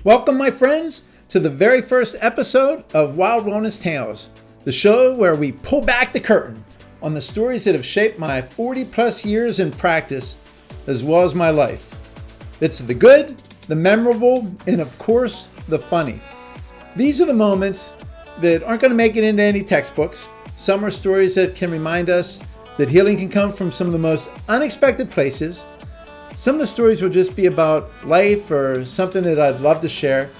Welcome, my friends, to the very first episode of Wild Wellness Tales, the show where we pull back the curtain on the stories that have shaped my 40 plus years in practice, as well as my life. It's the good, the memorable, and of course, the funny. These are the moments that aren't going to make it into any textbooks. Some are stories that can remind us that healing can come from some of the most unexpected places. Some of the stories will just be about life or something that I'd love to share.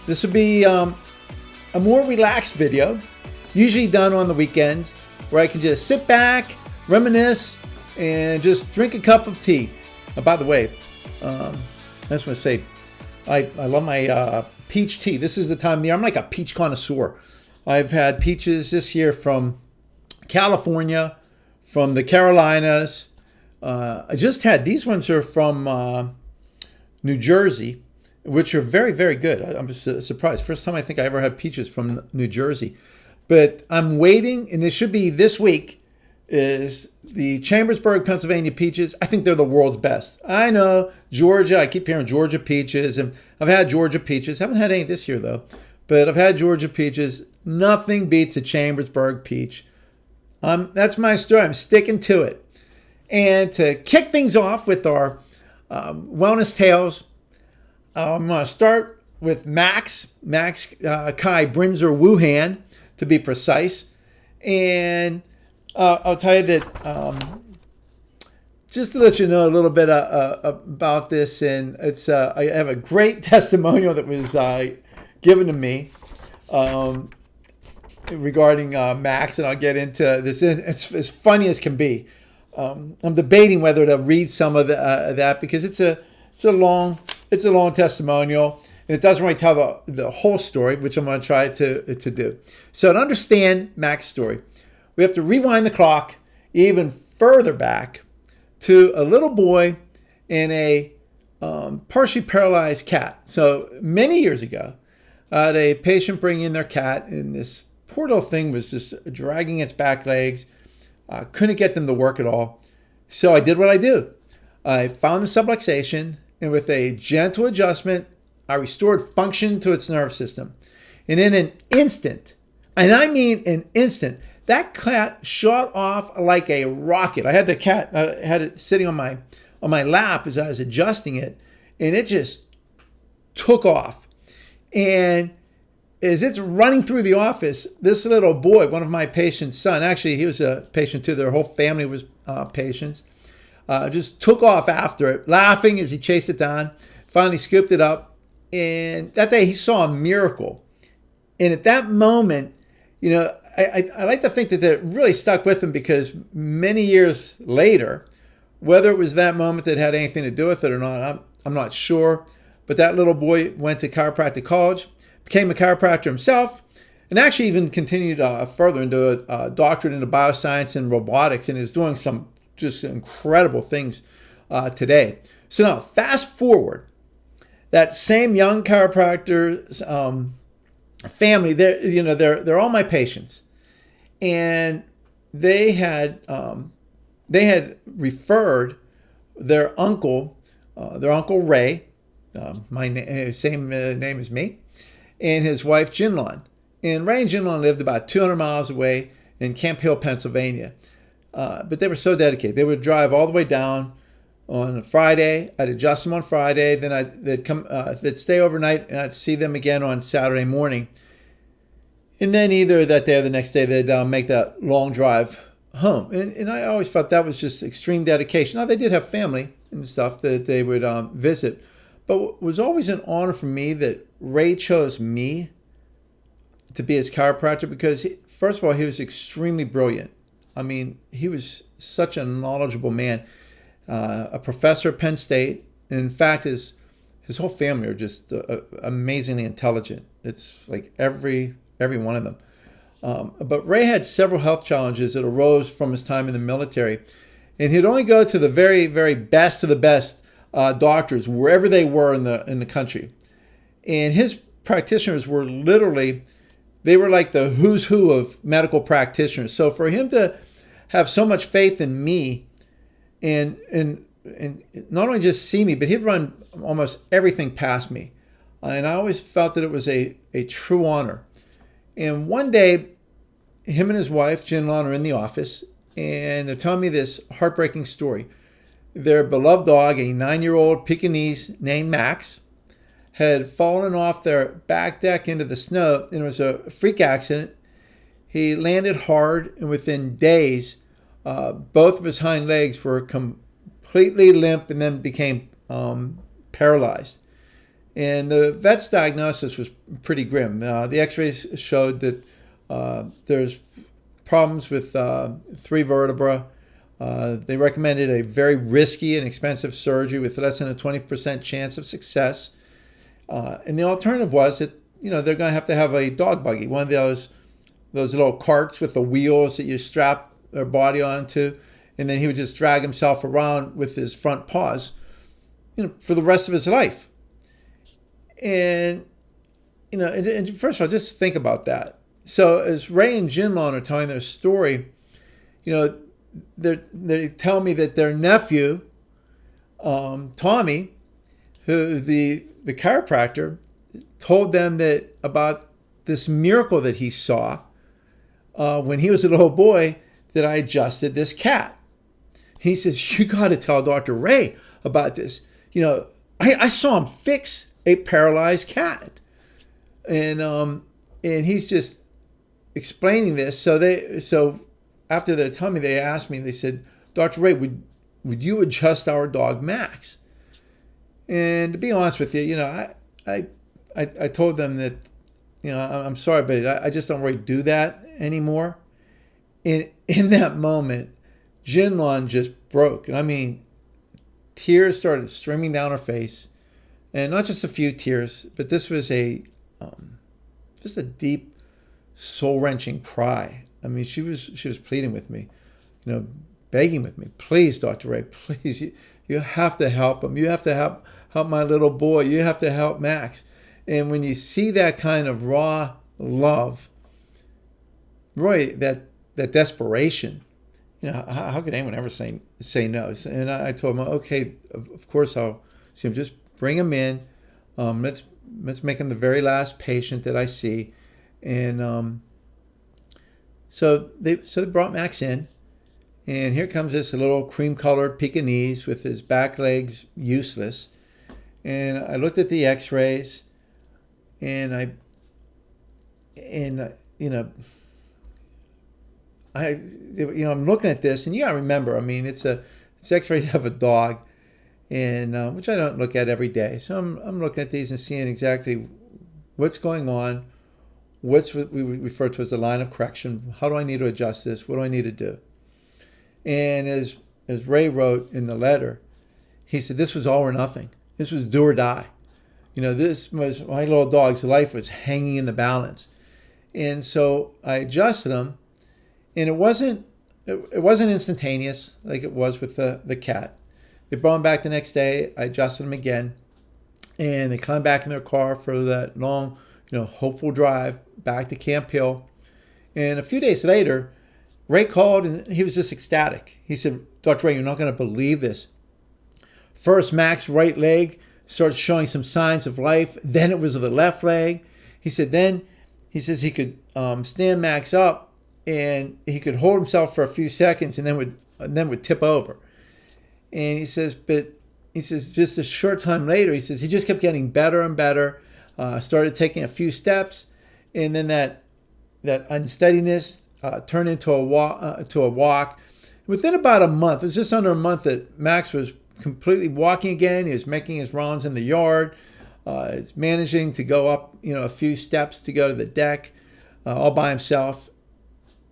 This will be a more relaxed video, usually done on the weekends, where I can just sit back, reminisce, and just drink a cup of tea. By the way, I just want to say, I love my peach tea. This is the time of the year. I'm like a peach connoisseur. I've had peaches this year from California, from the Carolinas. I just had, these ones are from New Jersey, which are very, very good. I'm just surprised. First time I think I ever had peaches from New Jersey. But I'm waiting, and it should be this week, is the Chambersburg, Pennsylvania peaches. I think they're the world's best. I know, Georgia, I keep hearing Georgia peaches, and I've had Georgia peaches. Haven't had any this year, though. But I've had Georgia peaches. Nothing beats a Chambersburg peach. That's my story. I'm sticking to it. And to kick things off with our wellness tales, I'm going to start with Max Kai Brinzer Wuhan, to be precise. And I'll tell you that just to let you know a little bit about this, and it's I have a great testimonial that was given to me regarding Max, and I'll get into this. It's as funny as can be. I'm debating whether to read some of that because it's a long testimonial, and it doesn't really tell the whole story, which I'm going to try to do. So to understand Mac's story, we have to rewind the clock even further back to a little boy and a partially paralyzed cat. So many years ago, I had a patient bring in their cat, and this poor little thing was just dragging its back legs. Couldn't get them to work at all. So I did what I do. I found the subluxation, and with a gentle adjustment, I restored function to its nerve system. And in an instant, and I mean an instant, that cat shot off like a rocket. I had the cat, I had it sitting on my lap as I was adjusting it, and it just took off. And as it's running through the office, this little boy, one of my patient's son, actually he was a patient too, their whole family was patients, just took off after it, laughing as he chased it down, finally scooped it up. And that day he saw a miracle. And at that moment, you know, I like to think that really stuck with him, because many years later, whether it was that moment that had anything to do with it or not, I'm not sure. But that little boy went to chiropractic college, became a chiropractor himself, and actually even continued further into a doctorate into bioscience and robotics, and is doing some just incredible things today. So now, fast forward, that same young chiropractor's family, they're all my patients, and they had referred their uncle Ray, same name as me, and his wife Jinlon. And Ray and Jinlon lived about 200 miles away in Camp Hill, Pennsylvania. But they were so dedicated. They would drive all the way down on a Friday. I'd adjust them on Friday. Then they'd stay overnight, and I'd see them again on Saturday morning. And then either that day or the next day, they'd make that long drive home. And I always thought that was just extreme dedication. Now, they did have family and stuff that they would visit. But it was always an honor for me that Ray chose me to be his chiropractor, because first of all, he was extremely brilliant. I mean, he was such a knowledgeable man, a professor at Penn State. And in fact, his whole family are just amazingly intelligent. It's like every one of them. But Ray had several health challenges that arose from his time in the military. And he'd only go to the very, very best of the best doctors, wherever they were in the country. And his practitioners were literally, they were like the who's who of medical practitioners. So for him to have so much faith in me, and not only just see me, but he'd run almost everything past me. And I always felt that it was a true honor. And one day, him and his wife, Jinlon, are in the office, and they're telling me this heartbreaking story. Their beloved dog, a 9-year-old Pekingese named Max, had fallen off their back deck into the snow, and it was a freak accident. He landed hard, and within days, both of his hind legs were completely limp and then became paralyzed. And the vet's diagnosis was pretty grim. The x-rays showed that there's problems with 3 vertebrae. They recommended a very risky and expensive surgery with less than a 20% chance of success. And the alternative was that, they're going to have a dog buggy, one of those little carts with the wheels that you strap their body onto, and then he would just drag himself around with his front paws, for the rest of his life. And, and first of all, just think about that. So as Ray and Jinlon are telling their story, they tell me that their nephew, Tommy, who the chiropractor, told them that about this miracle that he saw when he was a little boy, that I adjusted this cat. He says, you got to tell Dr. Ray about this. I saw him fix a paralyzed cat. And he's just explaining this. So after they tell me, they asked me, they said, Dr. Ray, would you adjust our dog Max? And to be honest with you, I told them that, I'm sorry, but I just don't really do that anymore. In that moment, Jinlon just broke. And I mean, tears started streaming down her face. And not just a few tears, but this was just a deep, soul-wrenching cry. I mean, she was pleading with me, begging with me, please, Dr. Ray, please, you have to help him. You have to help my little boy. You have to help Max. And when you see that kind of raw love, Roy, that desperation, how could anyone ever say no? And I told him, okay, of course I'll see him. Just bring him in. Let's make him the very last patient that I see. And so they brought Max in, and here comes this little cream-colored Pekingese with his back legs useless. And I looked at the X-rays, and I'm looking at this, and you gotta remember, I mean, it's X-rays of a dog, and which I don't look at every day. So I'm looking at these and seeing exactly what's going on, what's what we refer to as the line of correction. How do I need to adjust this? What do I need to do? And as Ray wrote in the letter, he said this was all or nothing. This was do or die. This was my little dog's life was hanging in the balance. And so I adjusted him, and it wasn't instantaneous like it was with the cat. They brought him back the next day. I adjusted him again, and they climbed back in their car for that long, hopeful drive back to Camp Hill. And a few days later, Ray called, and he was just ecstatic. He said, Dr. Ray, you're not going to believe this. First, Max's right leg started showing some signs of life. Then it was the left leg. He said he says he could stand Max up, and he could hold himself for a few seconds and then would tip over. And he says just a short time later, he says he just kept getting better and better. Started taking a few steps, and then that unsteadiness turned into a walk. Within about a month, it was just under a month that Max was completely walking again. He was making his rounds in the yard. He's managing to go up, a few steps to go to the deck, all by himself.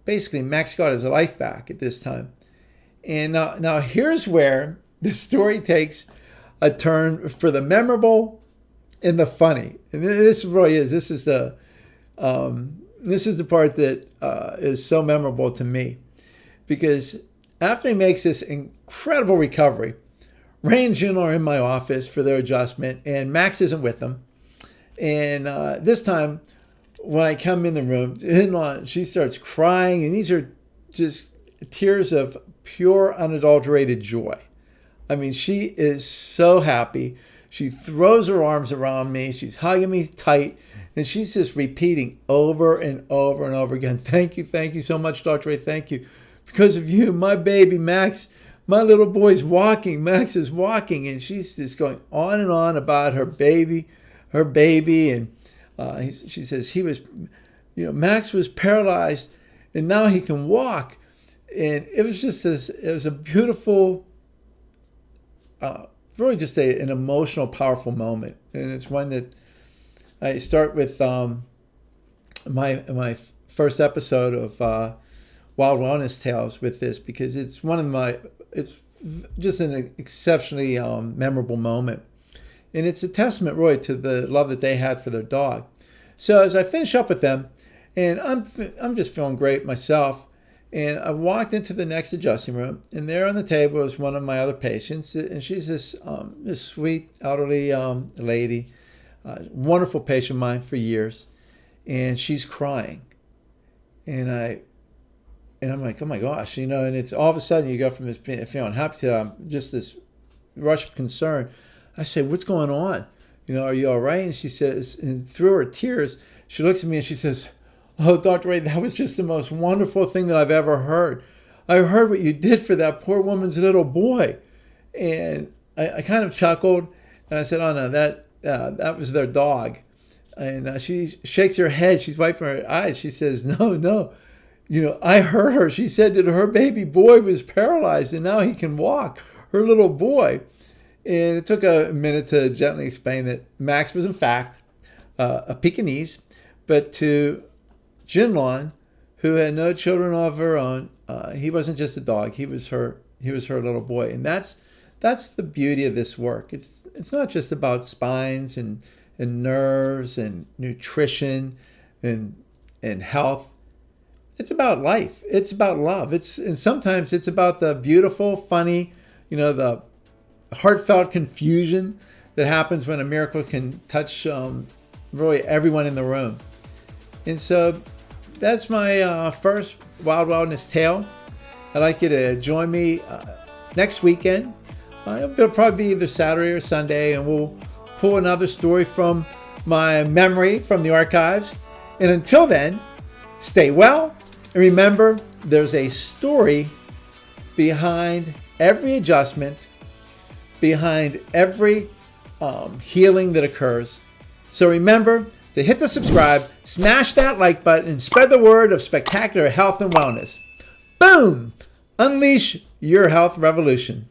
Basically, Max got his life back at this time. And now here's where the story takes a turn for the memorable and the funny. And this really is. This is the part that is so memorable to me, because after he makes this incredible recovery, Ray and June are in my office for their adjustment, and Max isn't with them. And this time, when I come in the room, she starts crying, and these are just tears of pure, unadulterated joy. I mean, she is so happy She throws her arms around me. She's hugging me tight. And she's just repeating over and over and over again, thank you so much, Dr. Ray, thank you. Because of you, my baby, Max, my little boy's walking. Max is walking. And she's just going on and on about her baby. And she says, Max was paralyzed and now he can walk. And it was just it was a beautiful, really just an emotional, powerful moment. And it's one that I start with my first episode of Wild Wellness Tales with this, because it's it's just an exceptionally memorable moment. And it's a testament really to the love that they had for their dog. So as I finish up with them, and I'm just feeling great myself, and I walked into the next adjusting room, and there on the table is one of my other patients, and she's this sweet elderly lady, wonderful patient of mine for years, and she's crying, and I'm like, oh my gosh, and it's all of a sudden you go from this feeling happy to just this rush of concern. I say, what's going on? Are you all right? And she says, and through her tears, she looks at me and she says, oh, Dr. Ray, that was just the most wonderful thing that I've ever heard. I heard what you did for that poor woman's little boy. And I kind of chuckled, and I said, oh no, that was their dog. And she shakes her head. She's wiping her eyes. She says, no. I heard her. She said that her baby boy was paralyzed and now he can walk, her little boy. And it took a minute to gently explain that Max was in fact a Pekingese, but to Jinlon, who had no children of her own, he wasn't just a dog. He was her little boy. And that's the beauty of this work. It's not just about spines and nerves and nutrition and health. It's about life. It's about love. And sometimes it's about the beautiful, funny, the heartfelt confusion that happens when a miracle can touch really everyone in the room. And so that's my first Wild Wellness Tale. I'd like you to join me next weekend. It'll probably be either Saturday or Sunday, and we'll pull another story from my memory from the archives. And until then, stay well, and remember, there's a story behind every adjustment, behind every healing that occurs. So remember to hit the subscribe, smash that like button, and spread the word of spectacular health and wellness. Boom! Unleash your health revolution.